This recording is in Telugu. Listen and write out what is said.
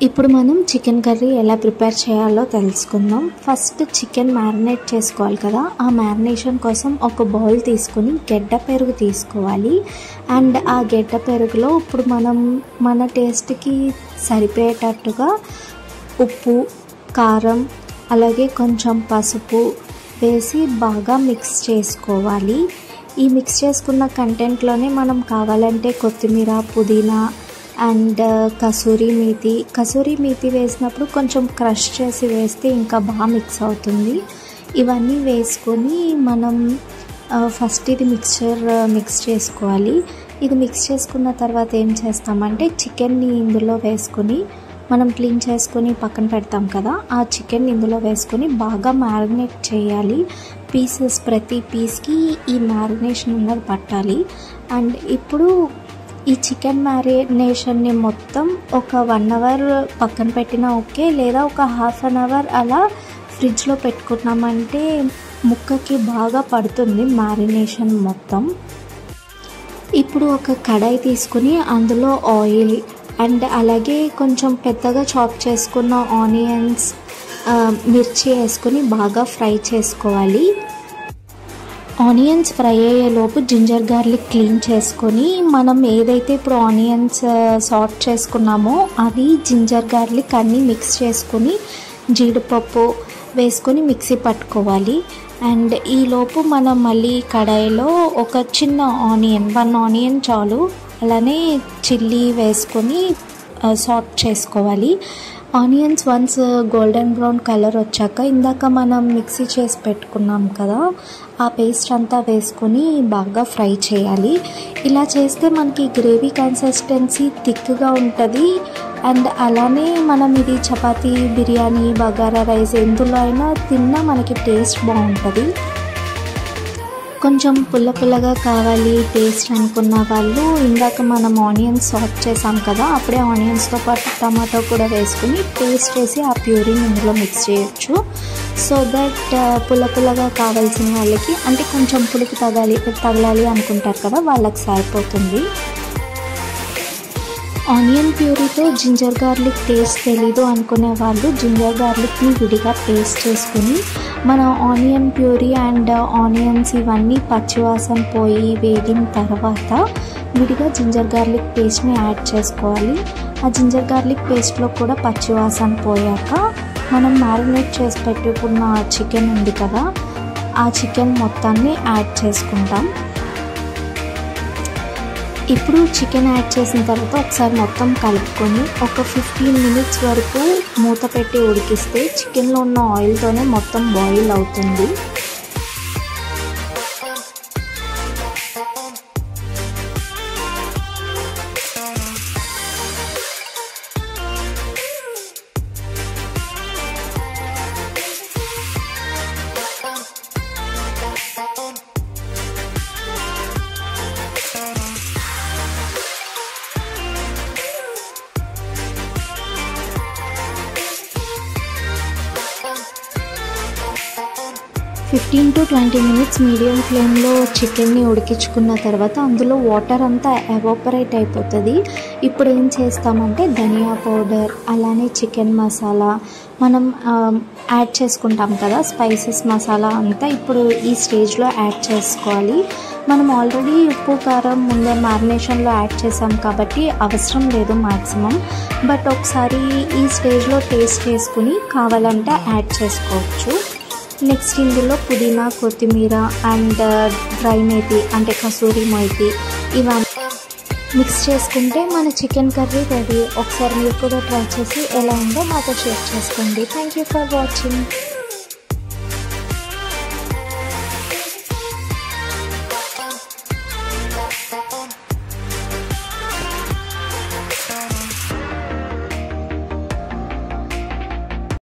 ఇప్పుడు మనం చికెన్ కర్రీ ఎలా ప్రిపేర్ చేయాలో తెలుసుకుందాం. ఫస్ట్ చికెన్ మ్యారినేట్ చేసుకోవాలి కదా. ఆ మ్యారినేషన్ కోసం ఒక బౌల్ తీసుకొని గెడ్డ పెరుగు తీసుకోవాలి. అండ్ ఆ గెడ్డ పెరుగులో ఇప్పుడు మనం మన టేస్ట్కి సరిపోయేటట్టుగా ఉప్పు, కారం, అలాగే కొంచెం పసుపు వేసి బాగా మిక్స్ చేసుకోవాలి. ఈ మిక్స్ చేసుకున్న కంటెంట్లోనే మనం కావాలంటే కొత్తిమీర, పుదీనా అండ్ కసూరి మేతి వేసినప్పుడు కొంచెం క్రష్ చేసి వేస్తే ఇంకా బాగా మిక్స్ అవుతుంది. ఇవన్నీ వేసుకొని మనం ఫస్ట్ ఇది మిక్స్ చేసుకోవాలి. ఇది మిక్స్ చేసుకున్న తర్వాత ఏం చేస్తామంటే చికెన్ని ఇందులో వేసుకొని మనం క్లీన్ చేసుకొని పక్కన పెడతాం కదా, ఆ చికెన్ ఇందులో వేసుకొని బాగా మ్యారినేట్ చేయాలి. ప్రతి పీస్కి ఈ మ్యారినేషన్ ఉన్నది పట్టాలి. అండ్ ఇప్పుడు ఈ చికెన్ మ్యారినేషన్ని మొత్తం ఒక 1 అవర్ పక్కన పెట్టినా ఓకే, లేదా ఒక ½ అన్ అవర్ అలా ఫ్రిడ్జ్లో పెట్టుకున్నామంటే ముక్కకి బాగా పడుతుంది మ్యారినేషన్ మొత్తం. ఇప్పుడు ఒక కడాయి తీసుకుని అందులో ఆయిల్ అండ్ అలాగే కొంచెం పెద్దగా చాప్ చేసుకున్న ఆనియన్స్, మిర్చి వేసుకొని బాగా ఫ్రై చేసుకోవాలి. ఆనియన్స్ ఫ్రై అయ్యేలోపు జింజర్ గార్లిక్ క్లీన్ చేసుకొని మనం ఏదైతే ఇప్పుడు ఆనియన్స్ సాట్ చేసుకున్నామో అది జింజర్ గార్లిక్ అన్నీ మిక్స్ చేసుకొని జీడిపప్పు వేసుకొని మిక్సీ పట్టుకోవాలి. అండ్ ఈలోపు మనం మళ్ళీ కడాయిలో ఒక చిన్న ఆనియన్ 1 ఆనియన్ చాలు, అలానే చిల్లీ వేసుకొని సాట్ చేసుకోవాలి. Onions once golden brown colour వచ్చాక ఇందాక మనం మిక్సీ చేసి పెట్టుకున్నాం కదా, ఆ పేస్ట్ అంతా వేసుకొని బాగా ఫ్రై చేయాలి. ఇలా చేస్తే మనకి గ్రేవీ కన్సిస్టెన్సీ థిక్గా ఉంటుంది. అండ్ అలానే మనం ఇది చపాతీ, బిర్యానీ, బగారా రైస్ ఎందులో అయినా తిన్నా మనకి టేస్ట్ బాగుంటుంది. కొంచెం పుల్లగా కావాలి టేస్ట్ అనుకున్న వాళ్ళు ఇందాక మనం ఆనియన్స్ సాట్ చేసాం కదా, అప్పుడే ఆనియన్స్తో పాటు టమాటో కూడా వేసుకుని పేస్ట్ వేసి ఆ ప్యూరీని ఇందులో మిక్స్ చేయొచ్చు. సో దట్ పుల్లగా కావాల్సిన వాళ్ళకి, అంటే కొంచెం పులుపు తగలాలి అనుకుంటారు కదా, వాళ్ళకి సరిపోతుంది. ఆనియన్ ప్యూరీతో జింజర్ గార్లిక్ టేస్ట్ తెలీదు అనుకునే వాళ్ళు జింజర్ గార్లిక్ని విడిగా పేస్ట్ చేసుకుని మన ఆనియన్ ప్యూరీ అండ్ ఆనియన్స్ ఇవన్నీ పచ్చివాసన పోయి వేగిన తర్వాత విడిగా జింజర్ గార్లిక్ పేస్ట్ని యాడ్ చేసుకోవాలి. ఆ జింజర్ గార్లిక్ పేస్ట్లో కూడా పచ్చివాసన పోయాక మనం మ్యారినేట్ చేసి పెట్టుకున్న చికెన్ ఉంది కదా, ఆ చికెన్ మొత్తాన్ని యాడ్ చేసుకుంటాం. ఇప్పుడు చికెన్ యాడ్ చేసిన తర్వాత ఒకసారి మొత్తం కలుపుకొని ఒక 15 మినిట్స్ వరకు మూత పెట్టి ఉడికిస్తే చికెన్లో ఉన్న ఆయిల్తోనే మొత్తం బాయిల్ అవుతుంది. ఫిఫ్టీన్ to 20 మినిట్స్ మీడియం ఫ్లేమ్లో చికెన్ని ఉడికించుకున్న తర్వాత అందులో వాటర్ అంతా ఎవాపరేట్ అయిపోతుంది. ఇప్పుడు ఏం చేస్తామంటే ధనియా పౌడర్, అలానే చికెన్ మసాలా మనం యాడ్ చేసుకుంటాం కదా, స్పైసెస్ మసాలా అంతా ఇప్పుడు ఈ స్టేజ్లో యాడ్ చేసుకోవాలి. మనం ఆల్రెడీ ఉప్పు, కారం ముందే మ్యారినేషన్లో యాడ్ చేసాం కాబట్టి అవసరం లేదు మ్యాక్సిమం. బట్ ఒకసారి ఈ స్టేజ్లో టేస్ట్ చేసుకుని కావాలంటే యాడ్ చేసుకోవచ్చు. నెక్స్ట్ ఇందులో పుదీనా, కొత్తిమీర అండ్ డ్రై మేతి అంటే కసూరి మేతి ఇవన్నీ మిక్స్ చేసుకుంటే మన చికెన్ కర్రీ రెడీ. ఒకసారి మీరు కూడా ట్రై చేసి ఎలా ఉందో మాతో షేర్ చేసుకోండి. Thank you for watching.